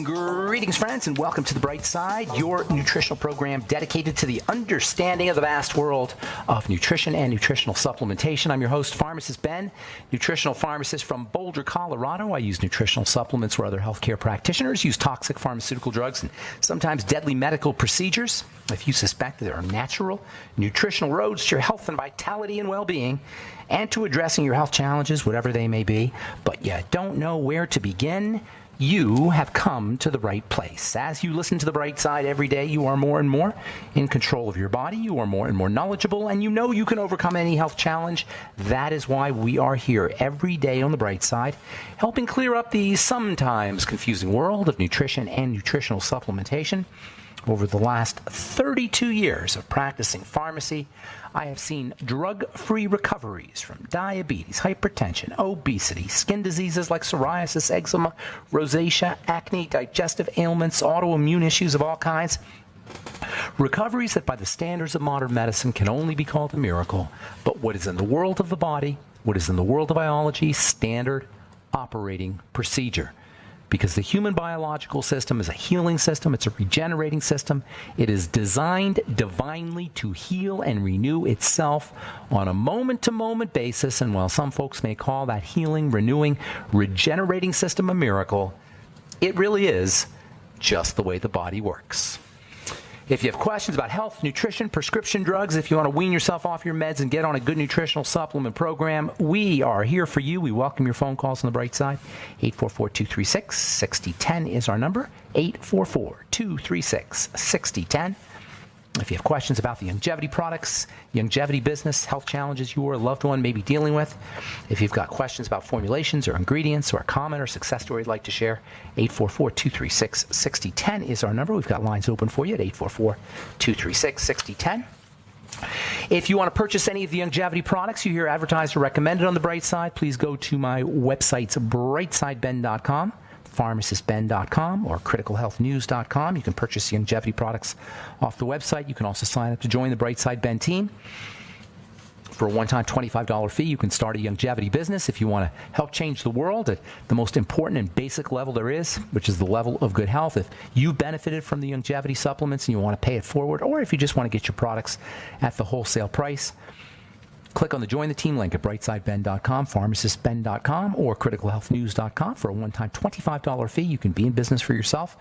Greetings, friends, and welcome to The Bright Side, your nutritional program dedicated to the understanding of the vast world of nutrition and nutritional supplementation. I'm your host, Pharmacist Ben, nutritional pharmacist from Boulder, Colorado. I use nutritional supplements where other healthcare practitioners use toxic pharmaceutical drugs and sometimes deadly medical procedures. If you suspect that there are natural, nutritional roads to your health and vitality and well-being, and to addressing your health challenges, whatever they may be, but you don't know where to begin, you have come to the right place. As you listen to The Bright Side every day, you are more and more in control of your body. You are more and more knowledgeable, and you know you can overcome any health challenge. That is why we are here every day on The Bright Side, helping clear up the sometimes confusing world of nutrition and nutritional supplementation. Over the last 32 years of practicing pharmacy, I have seen drug-free recoveries from diabetes, hypertension, obesity, skin diseases like psoriasis, eczema, rosacea, acne, digestive ailments, autoimmune issues of all kinds. Recoveries that by the standards of modern medicine can only be called a miracle. But what is in the world of the body, what is in the world of biology, standard operating procedure. Because the human biological system is a healing system. It's a regenerating system. It is designed divinely to heal and renew itself on a moment-to-moment basis. And while some folks may call that healing, renewing, regenerating system a miracle, it really is just the way the body works. If you have questions about health, nutrition, prescription drugs, if you want to wean yourself off your meds and get on a good nutritional supplement program, we are here for you. We welcome your phone calls on The Bright Side. 844-236-6010 is our number. 844-236-6010. If you have questions about the longevity products, longevity business, health challenges your loved one may be dealing with, if you've got questions about formulations or ingredients or a comment or success story you'd like to share, 844-236-6010 is our number. We've got lines open for you at 844-236-6010. If you want to purchase any of the longevity products you hear advertised or recommended on The Bright Side, please go to my websites, brightsideben.com. pharmacistben.com or criticalhealthnews.com. You can purchase the longevity products off the website. You can also sign up to join the Brightside Ben team. For a one-time $25 fee, you can start a longevity business if you want to help change the world at the most important and basic level there is, which is the level of good health. If you benefited from the longevity supplements and you want to pay it forward, or if you just want to get your products at the wholesale price, click on the Join the Team link at brightsideben.com, pharmacistben.com, or criticalhealthnews.com. For a one-time $25 fee, you can be in business for yourself,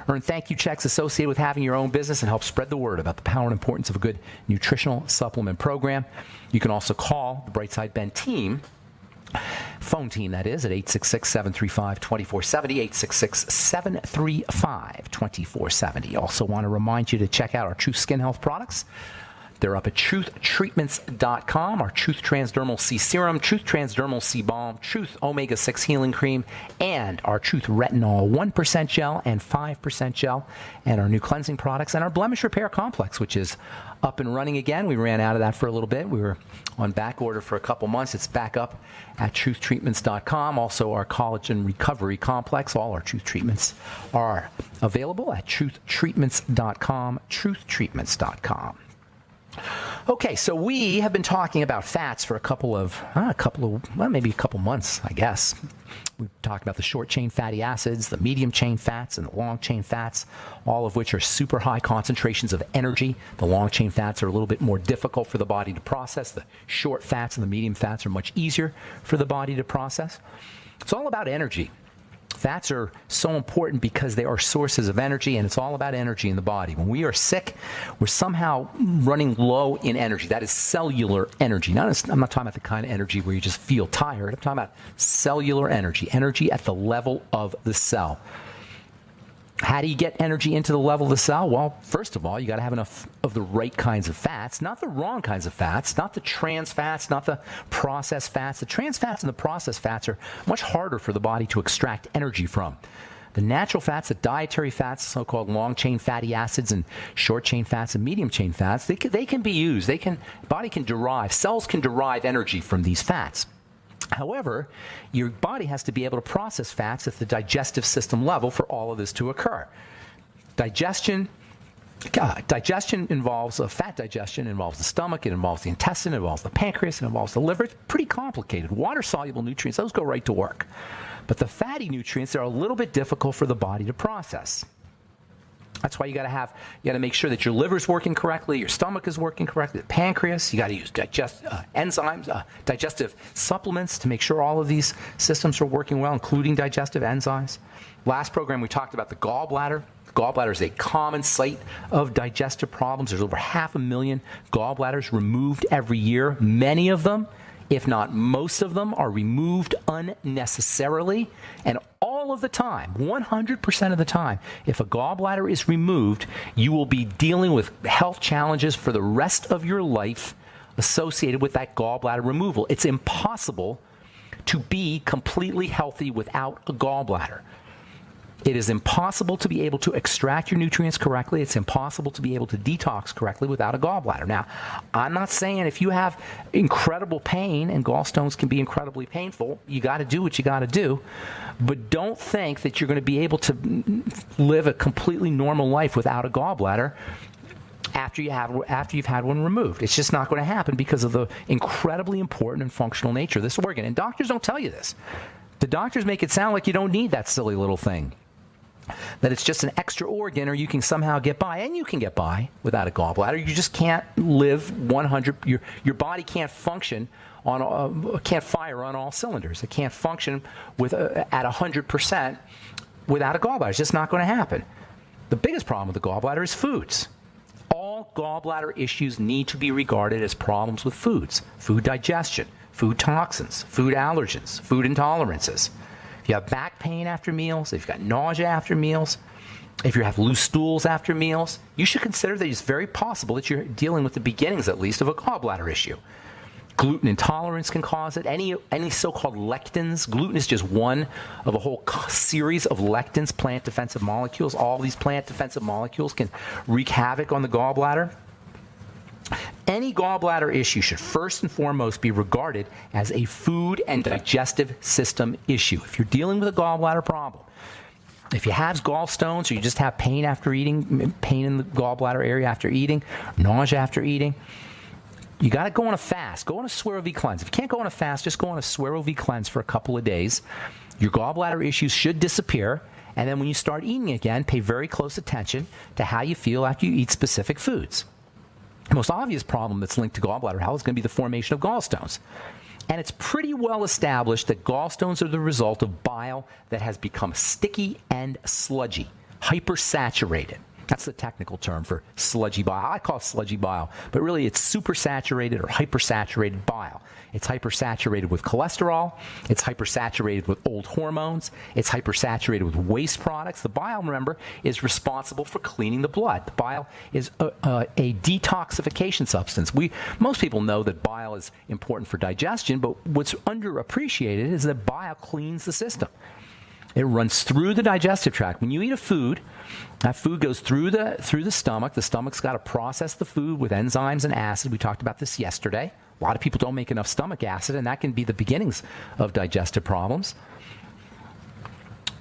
earn thank you checks associated with having your own business, and help spread the word about the power and importance of a good nutritional supplement program. You can also call the Brightside Ben team, phone team that is, at 866-735-2470, 866-735-2470. Also want to remind you to check out our True Skin Health products. They're up at truthtreatments.com. Our Truth Transdermal C Serum, Truth Transdermal C Balm, Truth Omega-6 Healing Cream, and our Truth Retinol 1% Gel and 5% Gel, and our new cleansing products, and our Blemish Repair Complex, which is up and running again. We ran out of that for a little bit. We were on back order for a couple months. It's back up at truthtreatments.com. Also, our Collagen Recovery Complex. All our Truth treatments are available at truthtreatments.com, truthtreatments.com. Okay, so we have been talking about fats for maybe a couple months, I guess. We've talked about the short-chain fatty acids, the medium-chain fats, and the long-chain fats, all of which are super high concentrations of energy. The long-chain fats are a little bit more difficult for the body to process. The short fats and the medium fats are much easier for the body to process. It's all about energy. Fats are so important because they are sources of energy, and it's all about energy in the body. When we are sick, we're somehow running low in energy. That is cellular energy. I'm not talking about the kind of energy where you just feel tired. I'm talking about cellular energy, energy at the level of the cell. How do you get energy into the level of the cell? Well, first of all, you got to have enough of the right kinds of fats, not the wrong kinds of fats, not the trans fats, not the processed fats. The trans fats and the processed fats are much harder for the body to extract energy from. The natural fats, the dietary fats, so-called long-chain fatty acids and short-chain fats and medium-chain fats, they can be used. Cells can derive energy from these fats. However, your body has to be able to process fats at the digestive system level for all of this to occur. Digestion Digestion involves fat digestion, involves the stomach, it involves the intestine, it involves the pancreas, it involves the liver. It's pretty complicated. Water-soluble nutrients, those go right to work. But the fatty nutrients are a little bit difficult for the body to process. That's why you got to make sure that your liver is working correctly, your stomach is working correctly, the pancreas. You got to use enzymes, digestive supplements to make sure all of these systems are working well, including digestive enzymes. Last program we talked about the gallbladder. The gallbladder is a common site of digestive problems. There's over 500,000 gallbladders removed every year. Many of them, if not most of them, are removed unnecessarily. And all of the time, 100% of the time, if a gallbladder is removed, you will be dealing with health challenges for the rest of your life associated with that gallbladder removal. It's impossible to be completely healthy without a gallbladder. It is impossible to be able to extract your nutrients correctly. It's impossible to be able to detox correctly without a gallbladder. Now, I'm not saying if you have incredible pain, and gallstones can be incredibly painful, you got to do what you got to do. But don't think that you're going to be able to live a completely normal life without a gallbladder after you've had one removed. It's just not going to happen because of the incredibly important and functional nature of this organ. And doctors don't tell you this. The doctors make it sound like you don't need that silly little thing, that it's just an extra organ, or you can somehow get by. And you can get by without a gallbladder. You just can't live 100. Your body can't function can't fire on all cylinders. It can't function at 100% without a gallbladder. It's just not going to happen. The biggest problem with the gallbladder is foods. All gallbladder issues need to be regarded as problems with foods: food digestion, food toxins, food allergens, food intolerances. If you have back pain after meals, if you've got nausea after meals, if you have loose stools after meals, you should consider that it's very possible that you're dealing with the beginnings, at least, of a gallbladder issue. Gluten intolerance can cause it. Any so-called lectins. Gluten is just one of a whole series of lectins, plant defensive molecules. All these plant defensive molecules can wreak havoc on the gallbladder. Any gallbladder issue should first and foremost be regarded as a food and digestive system issue. If you're dealing with a gallbladder problem, if you have gallstones, or you just have pain after eating, pain in the gallbladder area after eating, nausea after eating, you got to go on a fast. Go on a Swear V cleanse. If you can't go on a fast, just go on a Swear V cleanse for a couple of days. Your gallbladder issues should disappear. And then when you start eating again, pay very close attention to how you feel after you eat specific foods. The most obvious problem that's linked to gallbladder health is going to be the formation of gallstones. And it's pretty well established that gallstones are the result of bile that has become sticky and sludgy, hypersaturated. That's the technical term for sludgy bile. I call it sludgy bile, but really it's supersaturated or hypersaturated bile. It's hypersaturated with cholesterol. It's hypersaturated with old hormones. It's hypersaturated with waste products. The bile, remember, is responsible for cleaning the blood. The bile is a detoxification substance. Most people know that bile is important for digestion, but what's underappreciated is that bile cleans the system. It runs through the digestive tract. When you eat a food, that food goes through the stomach. The stomach's got to process the food with enzymes and acid. We talked about this yesterday. A lot of people don't make enough stomach acid, and that can be the beginnings of digestive problems.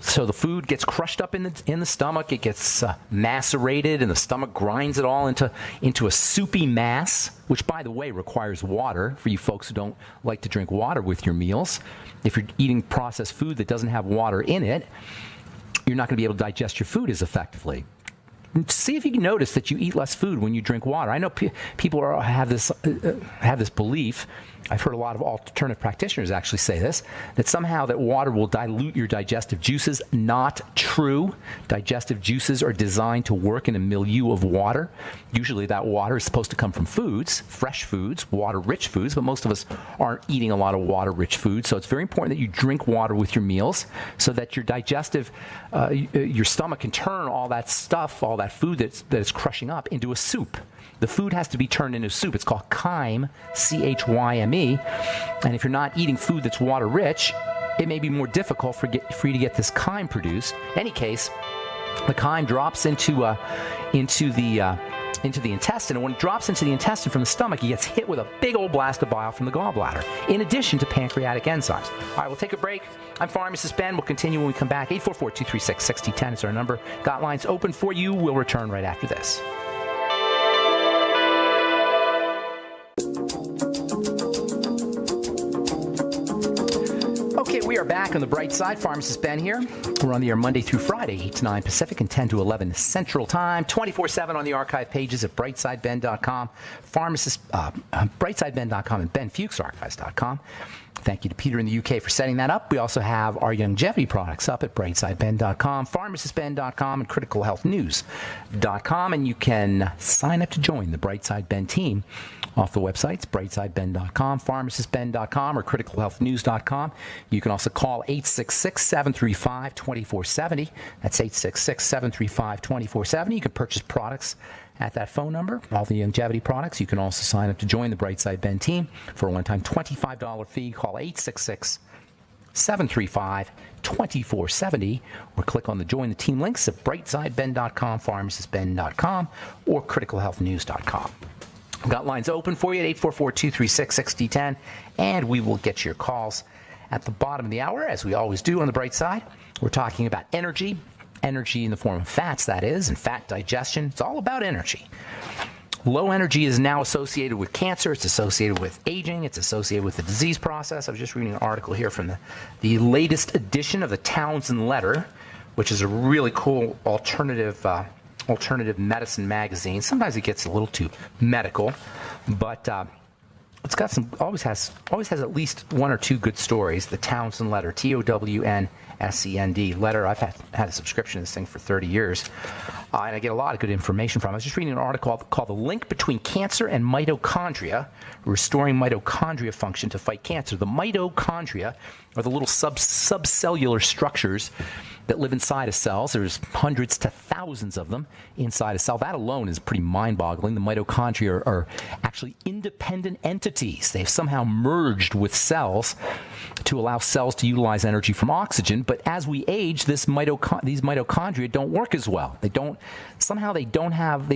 So the food gets crushed up in the stomach. It gets macerated, and the stomach grinds it all into a soupy mass, which, by the way, requires water for you folks who don't like to drink water with your meals. If you're eating processed food that doesn't have water in it, you're not going to be able to digest your food as effectively. See if you can notice that you eat less food when you drink water. I know people have this belief. I've heard a lot of alternative practitioners actually say this, that somehow that water will dilute your digestive juices. Not true. Digestive juices are designed to work in a milieu of water. Usually that water is supposed to come from foods, fresh foods, water-rich foods, but most of us aren't eating a lot of water-rich foods. So it's very important that you drink water with your meals so that your your stomach can turn all that stuff, all that food that is crushing up, into a soup. The food has to be turned into soup. It's called chyme, C-H-Y-M-E. And if you're not eating food that's water-rich, it may be more difficult for you to get this chyme produced. In any case, the chyme drops into the intestine, and when it drops into the intestine from the stomach, it gets hit with a big old blast of bile from the gallbladder, in addition to pancreatic enzymes. All right, we'll take a break. I'm Pharmacist Ben. We'll continue when we come back. 844-236-6010 is our number. Got lines open for you. We'll return right after this. Okay, we are back on the bright side. Pharmacist Ben here. We're on the air Monday through Friday, 8 to 9 Pacific and 10 to 11 Central Time, 24/7 on the archive pages at brightsideben.com, brightsideben.com, and benfuchsarchives.com. Thank you to Peter in the UK for setting that up. We also have our longevity products up at brightsideben.com, pharmacistben.com, and criticalhealthnews.com. And you can sign up to join the Brightside Ben team off the websites, brightsideben.com, pharmacistben.com, or criticalhealthnews.com. You can also call 866-735-2470. That's 866-735-2470. You can purchase products at that phone number, all the longevity products. You can also sign up to join the Brightside Ben team for a one-time $25 fee. Call 866-735-2470 or click on the Join the Team links at brightsideben.com, pharmacistben.com, or criticalhealthnews.com. We've got lines open for you at 844-236-6010, and we will get your calls at the bottom of the hour, as we always do on the Bright Side. We're talking about energy in the form of fats, that is, and fat digestion. It's all about energy. Low energy is now associated with cancer. It's associated with aging. It's associated with the disease process. I was just reading an article here from the latest edition of the Townsend Letter, which is a really cool alternative medicine magazine. Sometimes it gets a little too medical, but it's got always has at least one or two good stories. The Townsend Letter, TOWNSEND letter. I've had a subscription to this thing for 30 years, and I get a lot of good information from it. I was just reading an article called "The Link Between Cancer and Mitochondria: Restoring Mitochondria Function to Fight Cancer." The mitochondria are the little subcellular structures that live inside of cells. There's hundreds to thousands of them inside a cell. That alone is pretty mind-boggling. The mitochondria are actually independent entities. They've somehow merged with cells to allow cells to utilize energy from oxygen. But as we age, these mitochondria don't work as well. They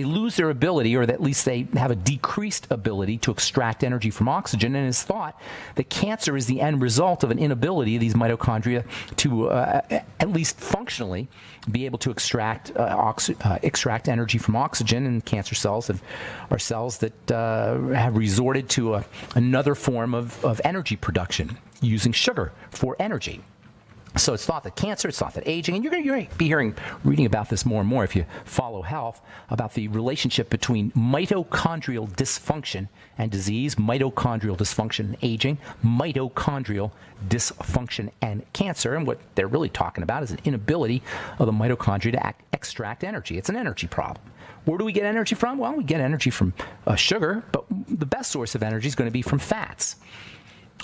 lose their ability, or at least they have a decreased ability to extract energy from oxygen. And it's thought that cancer is the end result of an inability of these mitochondria to, at least functionally, be able to extract energy from oxygen. And cancer cells are cells that have resorted to another form of energy production, using sugar for energy. So it's thought that cancer, it's thought that aging, and you're going to be reading about this more and more if you follow health, about the relationship between mitochondrial dysfunction and disease, mitochondrial dysfunction and aging, mitochondrial dysfunction and cancer. And what they're really talking about is an inability of the mitochondria to extract energy. It's an energy problem. Where do we get energy from? Well, we get energy from sugar, but the best source of energy is going to be from fats.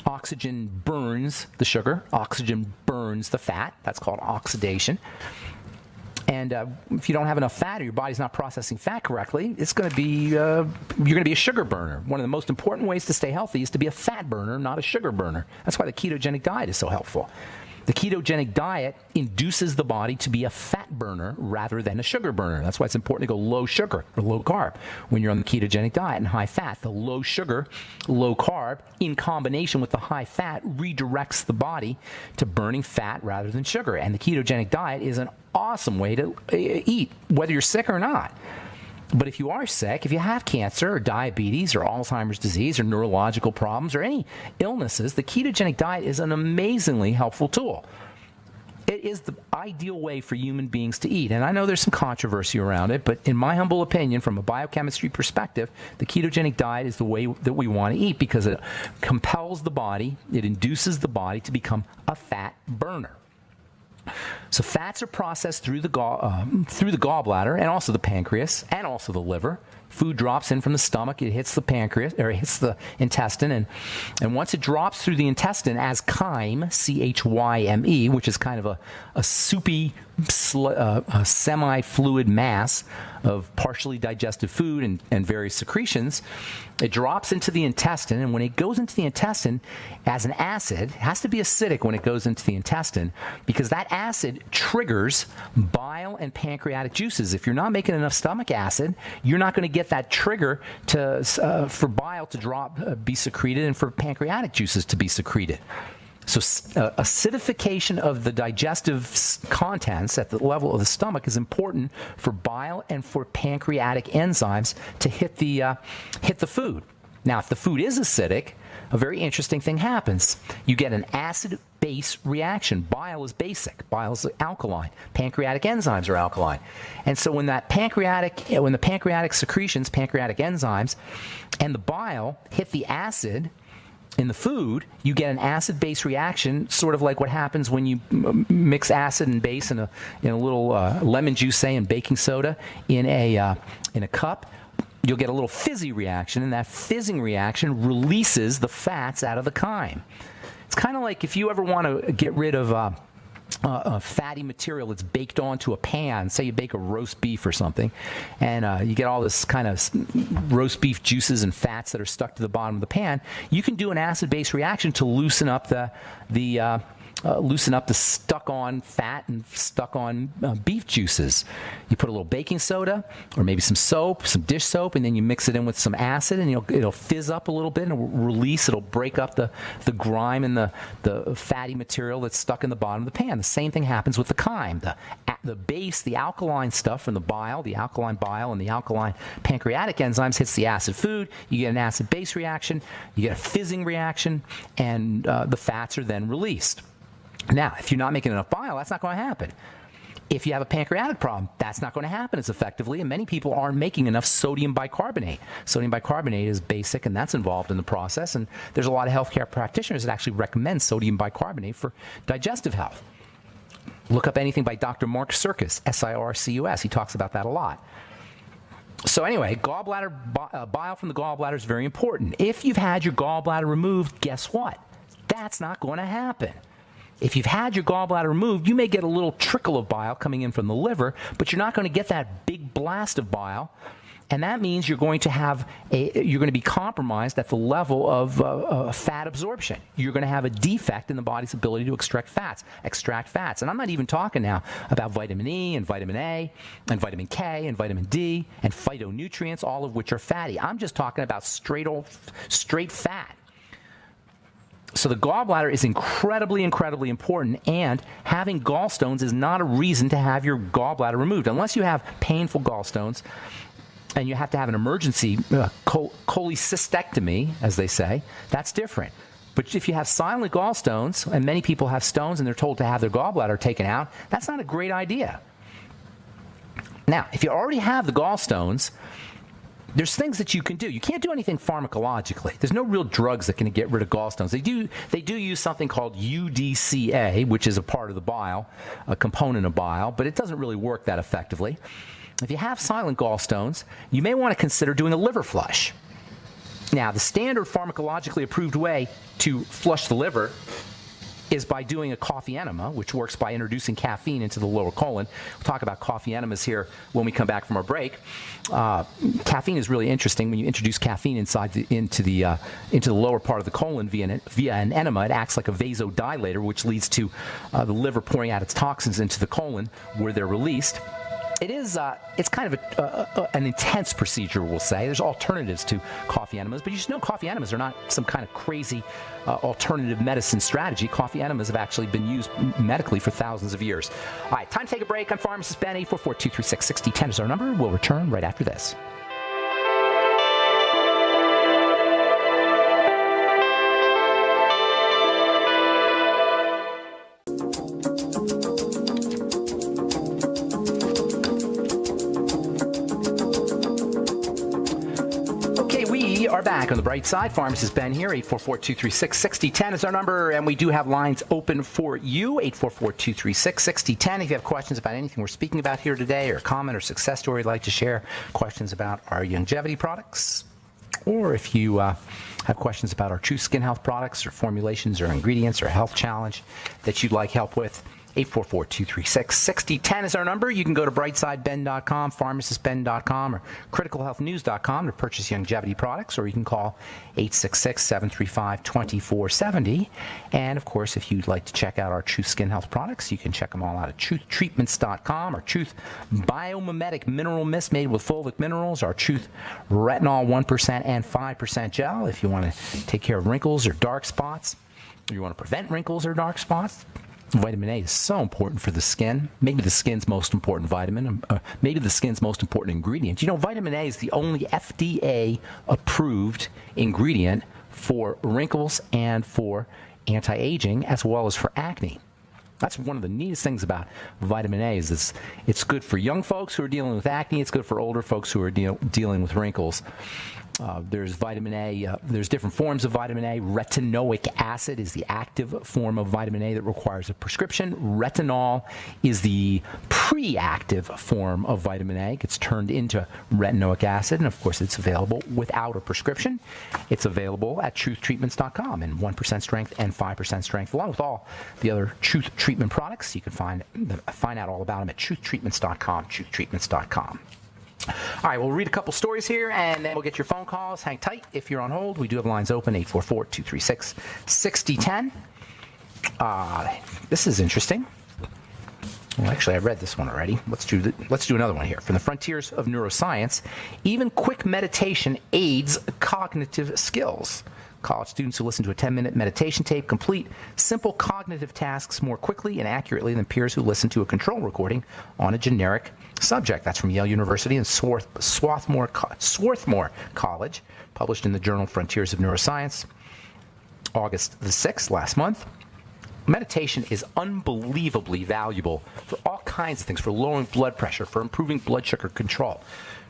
Oxygen burns the sugar. Oxygen burns the fat. That's called oxidation. And if you don't have enough fat, or your body's not processing fat correctly, it's going to be you're going to be a sugar burner. One of the most important ways to stay healthy is to be a fat burner, not a sugar burner. That's why the ketogenic diet is so helpful. The ketogenic diet induces the body to be a fat burner rather than a sugar burner. That's why it's important to go low sugar or low carb when you're on the ketogenic diet, and high fat. The low sugar, low carb, in combination with the high fat, redirects the body to burning fat rather than sugar. And the ketogenic diet is an awesome way to eat, whether you're sick or not. But if you are sick, if you have cancer or diabetes or Alzheimer's disease or neurological problems or any illnesses, the ketogenic diet is an amazingly helpful tool. It is the ideal way for human beings to eat. And I know there's some controversy around it, but in my humble opinion, from a biochemistry perspective, the ketogenic diet is the way that we want to eat, because it compels the body, it induces the body to become a fat burner. So fats are processed through the gallbladder and also the pancreas and also the liver. Food drops in from the stomach, it hits the pancreas, or it hits the intestine, and once it drops through the intestine as chyme, C-H-Y-M-E, which is kind of a soupy, semi-fluid mass of partially digested food and various secretions, it drops into the intestine, and when it goes into the intestine as an acid, it has to be acidic when it goes into the intestine, because that acid triggers bile and pancreatic juices. If you're not making enough stomach acid, you're not going to get that trigger for bile to be secreted, and for pancreatic juices to be secreted. So acidification of the digestive contents at the level of the stomach is important for bile and for pancreatic enzymes to hit the food. Now, if the food is acidic, a very interesting thing happens. You get an acid-base reaction. Bile is basic. Bile is alkaline. Pancreatic enzymes are alkaline. And so when the pancreatic secretions, pancreatic enzymes, and the bile hit the acid in the food, you get an acid-base reaction, sort of like what happens when you mix acid and base in a little lemon juice, say, and baking soda in a cup. You'll get a little fizzy reaction, and that fizzing reaction releases the fats out of the chyme. It's kind of like if you ever want to get rid of fatty material that's baked onto a pan. Say you bake a roast beef or something, and you get all this kind of roast beef juices and fats that are stuck to the bottom of the pan. You can do an acid-base reaction to loosen up the stuck-on fat and stuck-on beef juices. You put a little baking soda or maybe some soap, some dish soap, and then you mix it in with some acid, and it'll fizz up a little bit, and it'll release. It'll break up the grime and the fatty material that's stuck in the bottom of the pan. The same thing happens with the chyme. The base, the alkaline stuff from the bile, the alkaline bile and the alkaline pancreatic enzymes hits the acid food. You get an acid-base reaction. You get a fizzing reaction, and the fats are then released. Now, if you're not making enough bile, that's not going to happen. If you have a pancreatic problem, that's not going to happen as effectively, and many people aren't making enough sodium bicarbonate. Sodium bicarbonate is basic, and that's involved in the process, and there's a lot of healthcare practitioners that actually recommend sodium bicarbonate for digestive health. Look up anything by Dr. Mark Sircus, S-I-R-C-U-S. He talks about that a lot. So anyway, gallbladder bile from the gallbladder is very important. If you've had your gallbladder removed, guess what? That's not going to happen. If you've had your gallbladder removed, you may get a little trickle of bile coming in from the liver, but you're not going to get that big blast of bile, and that means you're going to be compromised at the level of fat absorption. You're going to have a defect in the body's ability to extract fats. And I'm not even talking now about vitamin E and vitamin A and vitamin K and vitamin D and phytonutrients, all of which are fatty. I'm just talking about straight fat. So the gallbladder is incredibly, incredibly important, and having gallstones is not a reason to have your gallbladder removed. Unless you have painful gallstones and you have to have an emergency cholecystectomy, as they say, that's different. But if you have silent gallstones, and many people have stones and they're told to have their gallbladder taken out, that's not a great idea. Now, if you already have the gallstones, there's things that you can do. You can't do anything pharmacologically. There's no real drugs that can get rid of gallstones. They do use something called UDCA, which is a part of the bile, a component of bile, but it doesn't really work that effectively. If you have silent gallstones, you may want to consider doing a liver flush. Now, the standard pharmacologically approved way to flush the liver is by doing a coffee enema, which works by introducing caffeine into the lower colon. We'll talk about coffee enemas here when we come back from our break. Caffeine is really interesting. When you introduce caffeine into the lower part of the colon via an enema, it acts like a vasodilator, which leads to the liver pouring out its toxins into the colon where they're released. It's kind of an intense procedure, we'll say. There's alternatives to coffee enemas, but you should know coffee enemas are not some kind of crazy alternative medicine strategy. Coffee enemas have actually been used medically for thousands of years. All right, time to take a break. I'm Pharmacist Ben. 844-236-6010 is our number. We'll return right after this. Are back on the bright side. Pharmacist Ben here. 844-236-6010 is our number, and we do have lines open for you. 844-236-6010. If you have questions about anything we're speaking about here today, or a comment or success story you'd like to share, questions about our longevity products, or if you have questions about our True Skin Health products or formulations or ingredients or health challenge that you'd like help with, 844-236-6010 is our number. You can go to brightsideben.com, pharmacistben.com, or criticalhealthnews.com to purchase longevity products, or you can call 866-735-2470. And, of course, if you'd like to check out our Truth Skin Health products, you can check them all out at truthtreatments.com, our Truth Biomimetic Mineral Mist made with fulvic minerals, our Truth Retinol 1% and 5% gel if you want to take care of wrinkles or dark spots, or you want to prevent wrinkles or dark spots. Vitamin A is so important for the skin. Maybe the skin's most important vitamin. Maybe the skin's most important ingredient. You know, vitamin A is the only FDA-approved ingredient for wrinkles and for anti-aging, as well as for acne. That's one of the neatest things about vitamin A is it's good for young folks who are dealing with acne. It's good for older folks who are dealing with wrinkles. There's vitamin A. There's different forms of vitamin A. Retinoic acid is the active form of vitamin A that requires a prescription. Retinol is the pre-active form of vitamin A. It gets turned into retinoic acid, and of course, it's available without a prescription. It's available at truthtreatments.com in 1% strength and 5% strength, along with all the other Truth Treatment products. You can find out all about them at truthtreatments.com. Truthtreatments.com. All right, we'll read a couple stories here, and then we'll get your phone calls. Hang tight if you're on hold. We do have lines open, 844-236-6010. This is interesting. Well, actually, I read this one already. Let's do another one here. From the frontiers of neuroscience, even quick meditation aids cognitive skills. College students who listen to a 10-minute meditation tape complete simple cognitive tasks more quickly and accurately than peers who listen to a control recording on a generic subject. That's from Yale University and Swarthmore College, published in the journal Frontiers of Neuroscience, August the 6th, last month. Meditation is unbelievably valuable for all kinds of things, for lowering blood pressure, for improving blood sugar control,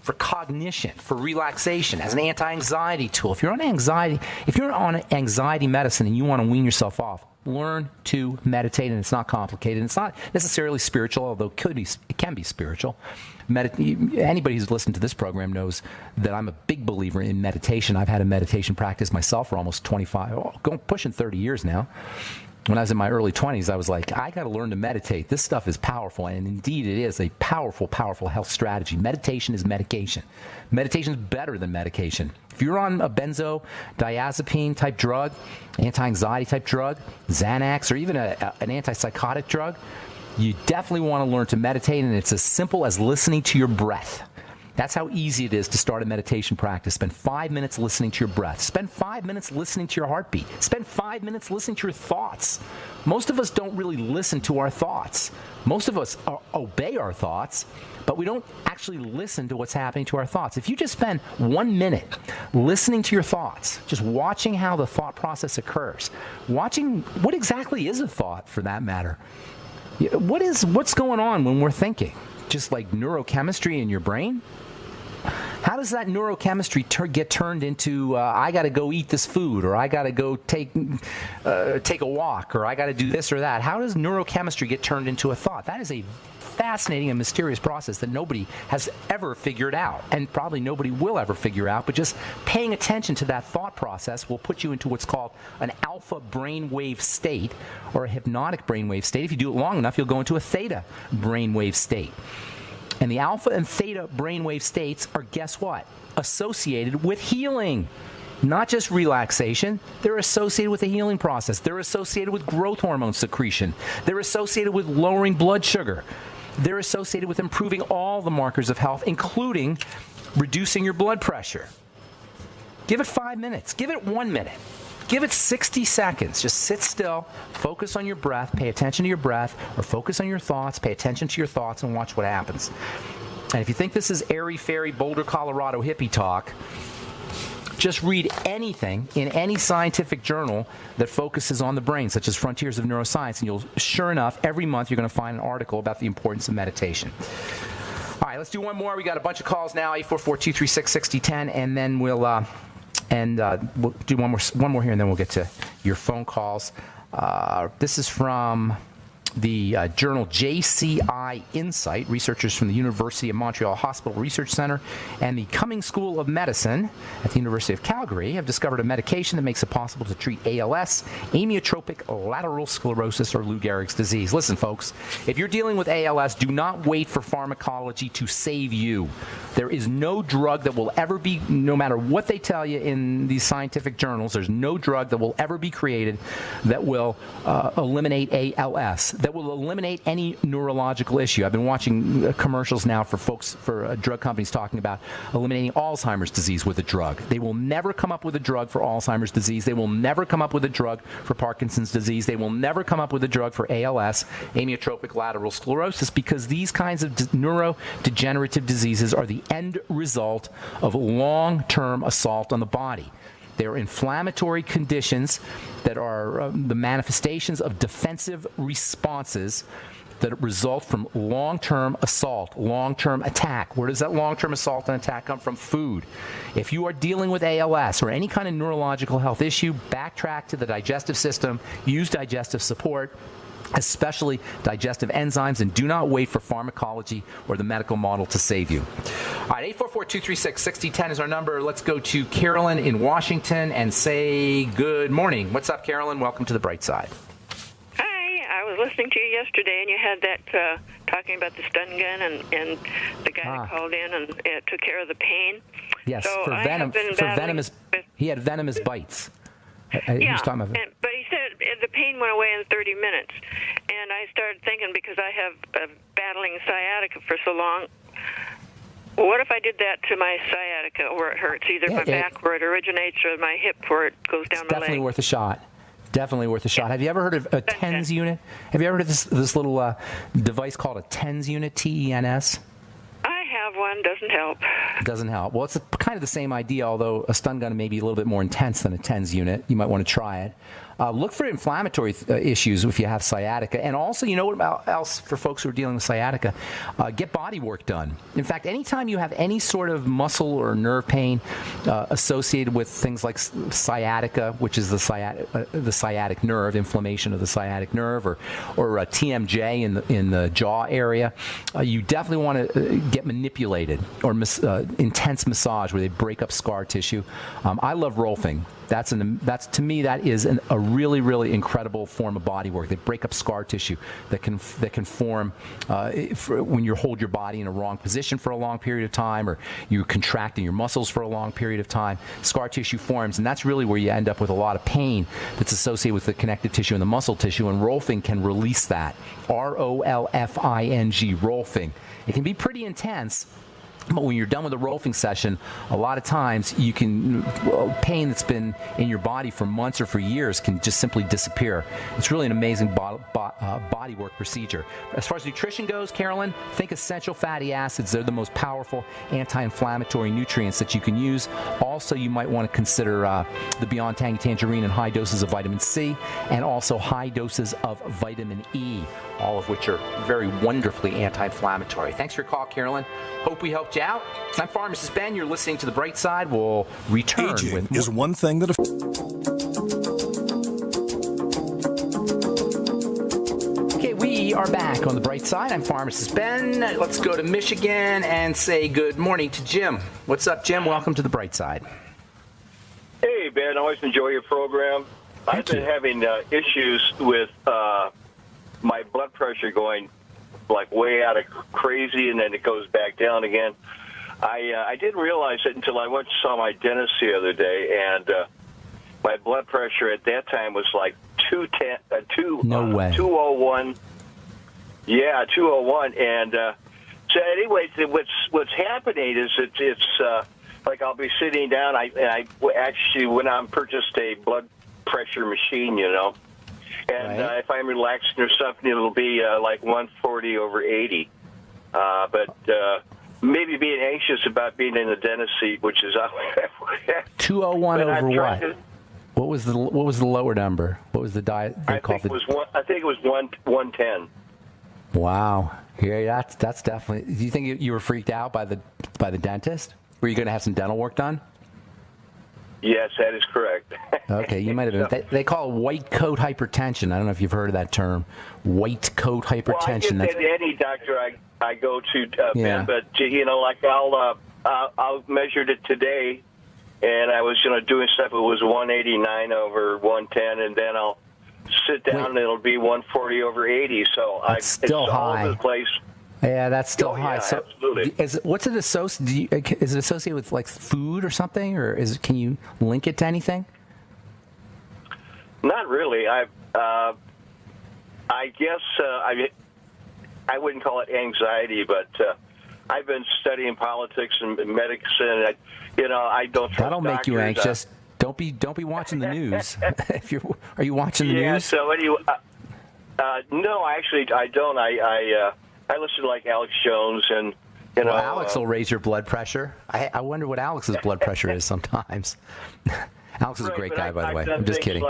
for cognition, for relaxation, as an anti-anxiety tool. If you're on anxiety medicine and you want to wean yourself off, learn to meditate, and it's not complicated. It's not necessarily spiritual, although it can be spiritual. Anybody who's listened to this program knows that I'm a big believer in meditation. I've had a meditation practice myself for almost pushing 30 years now. When I was in my early 20s, I was like, I got to learn to meditate. This stuff is powerful, and indeed it is a powerful, powerful health strategy. Meditation is medication. Meditation is better than medication. If you're on a benzodiazepine type drug, anti-anxiety type drug, Xanax, or even an antipsychotic drug, you definitely want to learn to meditate, and it's as simple as listening to your breath. That's how easy it is to start a meditation practice. Spend 5 minutes listening to your breath. Spend 5 minutes listening to your heartbeat. Spend 5 minutes listening to your thoughts. Most of us don't really listen to our thoughts. Most of us obey our thoughts, but we don't actually listen to what's happening to our thoughts. If you just spend 1 minute listening to your thoughts, just watching how the thought process occurs, watching what exactly is a thought for that matter. What's going on when we're thinking? Just like neurochemistry in your brain? How does that neurochemistry get turned into I got to go eat this food, or I got to go take a walk, or I got to do this or that? How does neurochemistry get turned into a thought? That is a fascinating and mysterious process that nobody has ever figured out, and probably nobody will ever figure out. But just paying attention to that thought process will put you into what's called an alpha brainwave state, or a hypnotic brainwave state. If you do it long enough, you'll go into a theta brainwave state. And the alpha and theta brainwave states are, guess what? Associated with healing. Not just relaxation. They're associated with the healing process. They're associated with growth hormone secretion. They're associated with lowering blood sugar. They're associated with improving all the markers of health, including reducing your blood pressure. Give it 5 minutes. Give it 1 minute. Give it 60 seconds. Just sit still, focus on your breath, pay attention to your breath, or focus on your thoughts, pay attention to your thoughts, and watch what happens. And if you think this is airy-fairy Boulder, Colorado hippie talk, just read anything in any scientific journal that focuses on the brain, such as Frontiers of Neuroscience, and sure enough, every month you're going to find an article about the importance of meditation. All right, let's do one more. We got a bunch of calls now, 844-236-6010, and then we'll do one more here, and then we'll get to your phone calls. This is from the journal JCI Insight. Researchers from the University of Montreal Hospital Research Center and the Cummings School of Medicine at the University of Calgary have discovered a medication that makes it possible to treat ALS, amyotrophic lateral sclerosis, or Lou Gehrig's disease. Listen, folks, if you're dealing with ALS, do not wait for pharmacology to save you. There is no drug that will ever be, no matter what they tell you in these scientific journals, there's no drug that will ever be created that will eliminate ALS, that will eliminate any neurological issue. I've been watching commercials now for drug companies talking about eliminating Alzheimer's disease with a drug. They will never come up with a drug for Alzheimer's disease. They will never come up with a drug for Parkinson's disease. They will never come up with a drug for ALS, amyotrophic lateral sclerosis, because these kinds of neurodegenerative diseases are the end result of long-term assault on the body. They're inflammatory conditions that are the manifestations of defensive responses that result from long-term assault, long-term attack. Where does that long-term assault and attack come from? Food. If you are dealing with ALS or any kind of neurological health issue, backtrack to the digestive system, use digestive support, especially digestive enzymes, and do not wait for pharmacology or the medical model to save you. All right, 844-236-6010 is our number. Let's go to Carolyn in Washington and say good morning. What's up, Carolyn? Welcome to the Bright Side. I was listening to you yesterday, and you had that talking about the stun gun and the guy that called in and took care of the pain. Yes, so for venomous. He had venomous bites. But he said the pain went away in 30 minutes, and I started thinking, because I have battling sciatica for so long. What if I did that to my sciatica where it hurts, either my back where it originates or my hip where it goes down my leg? Definitely worth a shot. Definitely worth a shot. Have you ever heard of a TENS unit? Have you ever heard of this little device called a TENS unit, TENS? I have one. Doesn't help. Doesn't help. Well, it's kind of the same idea, although a stun gun may be a little bit more intense than a TENS unit. You might want to try it. Look for inflammatory issues if you have sciatica. And also, you know what else for folks who are dealing with sciatica? Get body work done. In fact, anytime you have any sort of muscle or nerve pain associated with things like sciatica, which is the sciatic nerve, inflammation of the sciatic nerve, or TMJ in the jaw area, you definitely want to get manipulated or intense massage where they break up scar tissue. I love Rolfing. That's to me, that is a really, really incredible form of body work. They break up scar tissue that can form when you hold your body in a wrong position for a long period of time, or you're contracting your muscles for a long period of time. Scar tissue forms, and that's really where you end up with a lot of pain that's associated with the connective tissue and the muscle tissue, and Rolfing can release that. ROLFING, Rolfing. It can be pretty intense. But when you're done with a Rolfing session, a lot of times pain that's been in your body for months or for years can just simply disappear. It's really an amazing body work procedure. As far as nutrition goes, Carolyn, think essential fatty acids. They're the most powerful anti-inflammatory nutrients that you can use. Also, you might want to consider the Beyond Tangy Tangerine and high doses of vitamin C, and also high doses of vitamin E, all of which are very wonderfully anti-inflammatory. Thanks for your call, Carolyn. Hope we helped you out. I'm Pharmacist Ben. You're listening to The Bright Side. We'll return Aging with is one thing that... Okay, we are back on The Bright Side. I'm Pharmacist Ben. Let's go to Michigan and say good morning to Jim. What's up, Jim? Welcome to The Bright Side. Hey, Ben. Always enjoy your program. I've been having issues with my blood pressure going like way out of crazy, and then it goes back down again. I didn't realize it until I went and saw my dentist the other day, and my blood pressure at that time was like 201. Yeah, 201. And so anyways, what's happening is it's like I'll be sitting down. I actually went out and purchased a blood pressure machine, you know. And if I'm relaxing or something, it'll be like 140 over 80. But maybe being anxious about being in the dentist seat, which is 201 over what? What was the lower number? What was the diet? I think it was 110. Wow. Yeah, that's definitely. Do you think you were freaked out by the dentist? Were you going to have some dental work done? Yes, that is correct. Okay, you might have been. They call it white coat hypertension. I don't know if you've heard of that term, white coat hypertension. Well, I get any doctor I go to, Ben, but you know, like I'll measured it today, and I was doing stuff. It was 189 over 110, and then I'll sit down and it'll be 140 over 80. So it's still high. All over the place. Yeah, that's still high. Yeah, so absolutely. Is it associated with like food or something, or can you link it to anything? Not really. I guess I wouldn't call it anxiety, but I've been studying politics and medicine. I don't. That'll make you anxious. Don't be watching the news. Are you watching the news? Yeah. So anyway, no, actually, I don't. I listen to like Alex Jones and Well, Alex will raise your blood pressure. I wonder what Alex's blood pressure is sometimes. Alex is a great guy, by the way. I'm just kidding.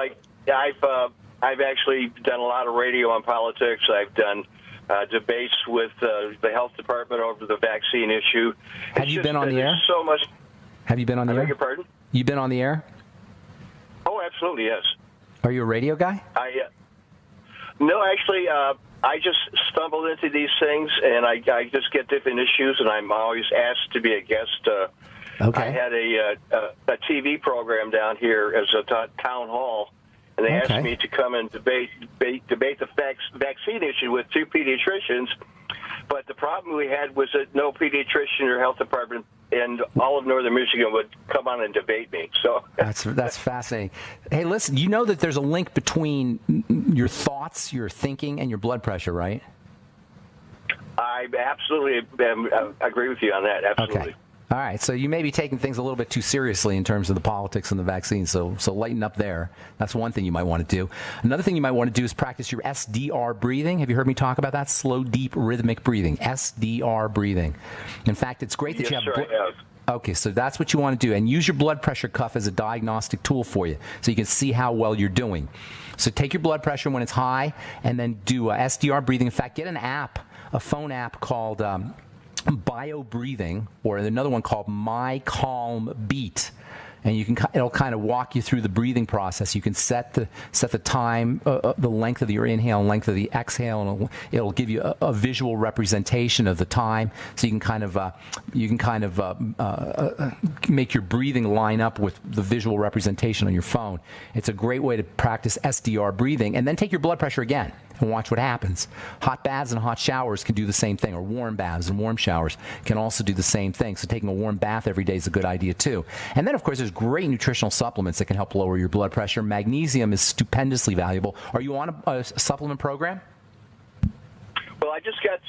I've actually done a lot of radio on politics. I've done debates with the health department over the vaccine issue. Have you been on the air? So much. Have you been on the air? I beg your pardon? You've been on the air? Oh, absolutely, yes. Are you a radio guy? No, actually, I just stumbled into these things, and I just get different issues, and I'm always asked to be a guest. Okay. I had a TV program down here as a town hall, and they asked me to come and debate the vaccine issue with two pediatricians. But the problem we had was that no pediatrician or health department in all of northern Michigan would come on and debate me. So that's fascinating. Hey, listen, you know that there's a link between your thoughts, your thinking, and your blood pressure, right? I absolutely agree with you on that. Absolutely. Okay. All right, so you may be taking things a little bit too seriously in terms of the politics and the vaccine, so lighten up there. That's one thing you might want to do. Another thing you might want to do is practice your SDR breathing. Have you heard me talk about that? Slow, deep, rhythmic breathing. SDR breathing. In fact, it's great that you have... Yes, sir, I have. Okay, so that's what you want to do. And use your blood pressure cuff as a diagnostic tool for you so you can see how well you're doing. So take your blood pressure when it's high and then do SDR breathing. In fact, get an app, a phone app called... Bio Breathing, or another one called My Calm Beat, and it'll kind of walk you through the breathing process. You can set the time, the length of your inhale and length of the exhale, and it'll give you a visual representation of the time, so you can kind of make your breathing line up with the visual representation on your phone. It's a great way to practice SDR breathing, and then take your blood pressure again and watch what happens. Hot baths and hot showers can do the same thing, or warm baths and warm showers can also do the same thing. So taking a warm bath every day is a good idea too. And then, of course, there's great nutritional supplements that can help lower your blood pressure. Magnesium is stupendously valuable. Are you on a supplement program? Well, I just got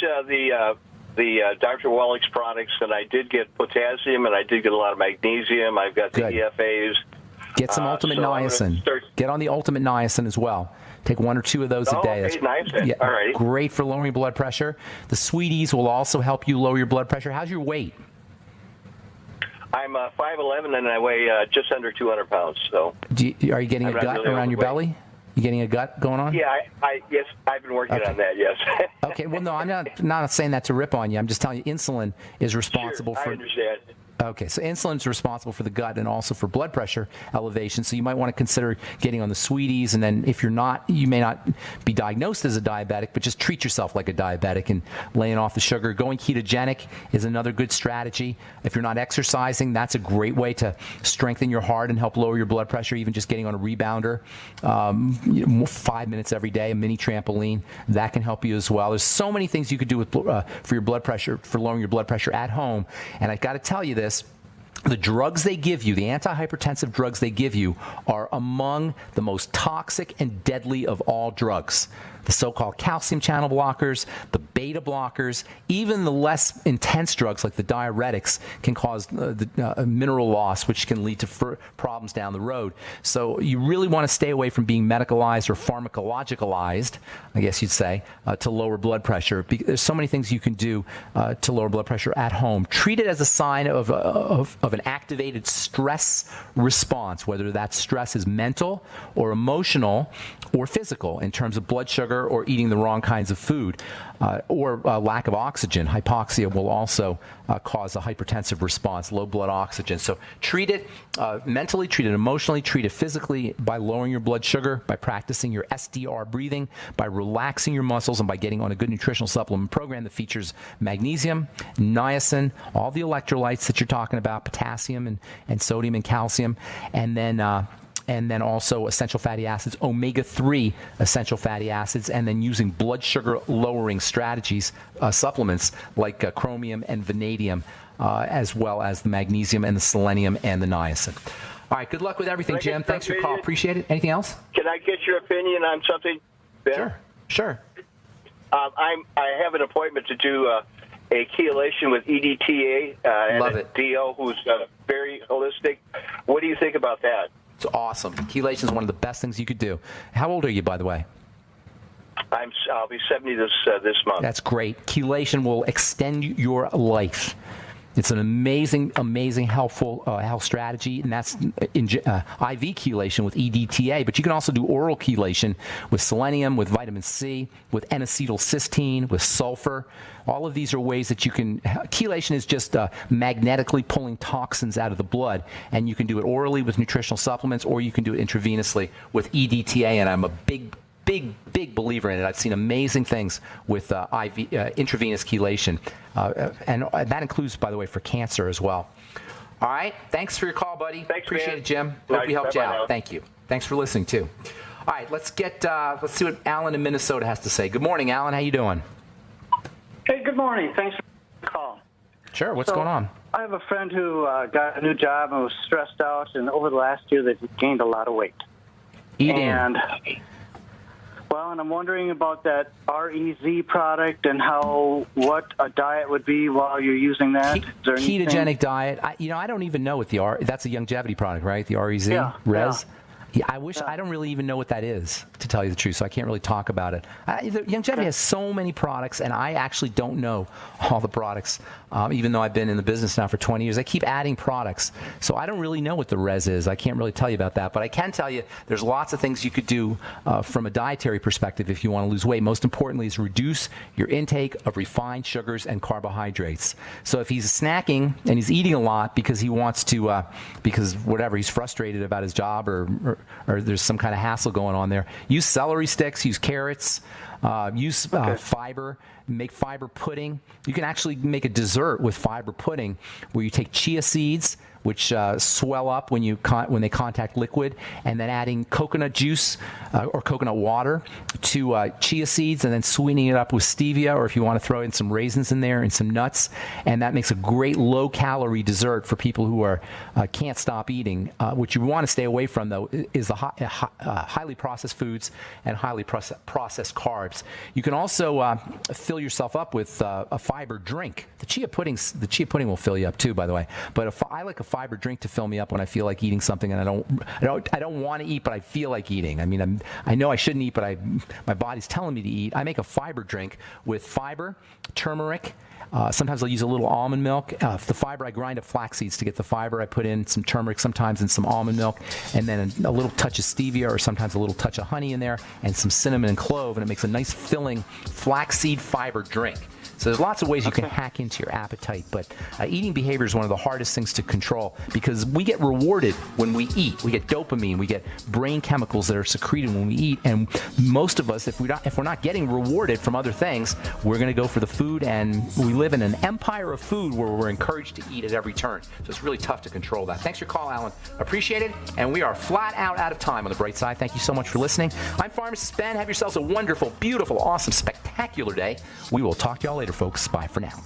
the Dr. Wallach's products, and I did get potassium, and I did get a lot of magnesium. I've got the EFAs. Get some Ultimate Niacin. Get on the Ultimate Niacin as well. Take one or two of those a day. Okay, niacin. Yeah, all right. Great for lowering blood pressure. The Sweeties will also help you lower your blood pressure. How's your weight? I'm 5'11", and I weigh just under 200 pounds. So, are you getting a gut around your belly? You getting a gut going on? Yeah, yes, I've been working on that. Yes. Okay. Well, no, I'm not saying that to rip on you. I'm just telling you, insulin is responsible for. I understand. Okay, so insulin is responsible for the gut and also for blood pressure elevation. So you might want to consider getting on the Sweeties, and then if you're not, you may not be diagnosed as a diabetic, but just treat yourself like a diabetic and laying off the sugar. Going ketogenic is another good strategy. If you're not exercising, that's a great way to strengthen your heart and help lower your blood pressure. Even just getting on a rebounder, 5 minutes every day, a mini trampoline, that can help you as well. There's so many things you could do with for your blood pressure, for lowering your blood pressure at home. And I've got to tell you this. The drugs they give you, the antihypertensive drugs they give you, are among the most toxic and deadly of all drugs. The so-called calcium channel blockers, the beta blockers, even the less intense drugs like the diuretics can cause mineral loss, which can lead to problems down the road. So you really want to stay away from being medicalized or pharmacologicalized, I guess you'd say, to lower blood pressure. There's so many things you can do to lower blood pressure at home. Treat it as a sign of an activated stress response, whether that stress is mental or emotional or physical in terms of blood sugar or eating the wrong kinds of food, or lack of oxygen. Hypoxia will also cause a hypertensive response, low blood oxygen. So treat it mentally, treat it emotionally, treat it physically by lowering your blood sugar, by practicing your SDR breathing, by relaxing your muscles, and by getting on a good nutritional supplement program that features magnesium, niacin, all the electrolytes that you're talking about, potassium and sodium and calcium, and then also essential fatty acids, omega-3 essential fatty acids, and then using blood sugar lowering strategies, supplements like chromium and vanadium, as well as the magnesium and the selenium and the niacin. All right, good luck with everything, Jim. Thanks for your call. Appreciate it. Anything else? Can I get your opinion on something, Ben? Sure. I have an appointment to do a chelation with EDTA and Love a it. DO who's very holistic. What do you think about that? It's awesome. Chelation is one of the best things you could do. How old are you, by the way? I'll be 70 this month. That's great. Chelation will extend your life. It's an amazing, amazing helpful health strategy, and that's IV chelation with EDTA. But you can also do oral chelation with selenium, with vitamin C, with N-acetylcysteine, with sulfur. All of these are ways that you can. Chelation is just magnetically pulling toxins out of the blood, and you can do it orally with nutritional supplements, or you can do it intravenously with EDTA. And I'm a big believer in it. I've seen amazing things with intravenous chelation, and that includes, by the way, for cancer as well. All right, thanks for your call, buddy. Thanks, appreciate man. it, Jim. Nice. Hope we helped you out. Now. Thank you. Thanks for listening too. All right, let's see what Alan in Minnesota has to say. Good morning, Alan. How you doing? Hey, good morning. Thanks for the call. Sure. What's going on? I have a friend who got a new job and was stressed out, and over the last year they've gained a lot of weight. Eating. And I'm wondering about that REZ product and what a diet would be while you're using that. Is there anything? Ketogenic diet. I don't even know what that's a longevity product, right? The REZ? Yeah. Res? Yeah, I don't really even know what that is, to tell you the truth, so I can't really talk about it. Longevity has so many products, and I actually don't know all the products, even though I've been in the business now for 20 years. I keep adding products, so I don't really know what the res is. I can't really tell you about that, but I can tell you there's lots of things you could do from a dietary perspective if you want to lose weight. Most importantly is reduce your intake of refined sugars and carbohydrates. So if he's snacking and he's eating a lot because he wants to, because whatever, he's frustrated about his job or there's some kind of hassle going on there, use celery sticks, use carrots, use fiber, make fiber pudding. You can actually make a dessert with fiber pudding where you take chia seeds, which swell up when they contact liquid, and then adding coconut juice or coconut water to chia seeds, and then sweetening it up with stevia, or if you want to throw in some raisins in there and some nuts, and that makes a great low-calorie dessert for people who can't stop eating. What you want to stay away from, though, is the highly processed foods and highly processed carbs. You can also fill yourself up with a fiber drink. The chia pudding will fill you up too, by the way. But I like a fiber drink to fill me up when I feel like eating something and I don't want to eat, but I feel like eating. I mean, I know I shouldn't eat, but my body's telling me to eat. I make a fiber drink with fiber, turmeric. Sometimes I'll use a little almond milk. The fiber, I grind up flax seeds to get the fiber. I put in some turmeric sometimes and some almond milk, and then a little touch of stevia or sometimes a little touch of honey in there, and some cinnamon and clove, and it makes a nice filling flaxseed fiber drink. So there's lots of ways you can hack into your appetite, but eating behavior is one of the hardest things to control because we get rewarded when we eat. We get dopamine, we get brain chemicals that are secreted when we eat, and most of us, if we're not getting rewarded from other things, we're going to go for the food, and we live in an empire of food where we're encouraged to eat at every turn. So it's really tough to control that. Thanks for your call, Alan. Appreciate it, and we are flat out of time on the bright side. Thank you so much for listening. I'm Pharmacist Ben. Have yourselves a wonderful, beautiful, awesome, spectacular day. We will talk to y'all later, folks. Bye for now.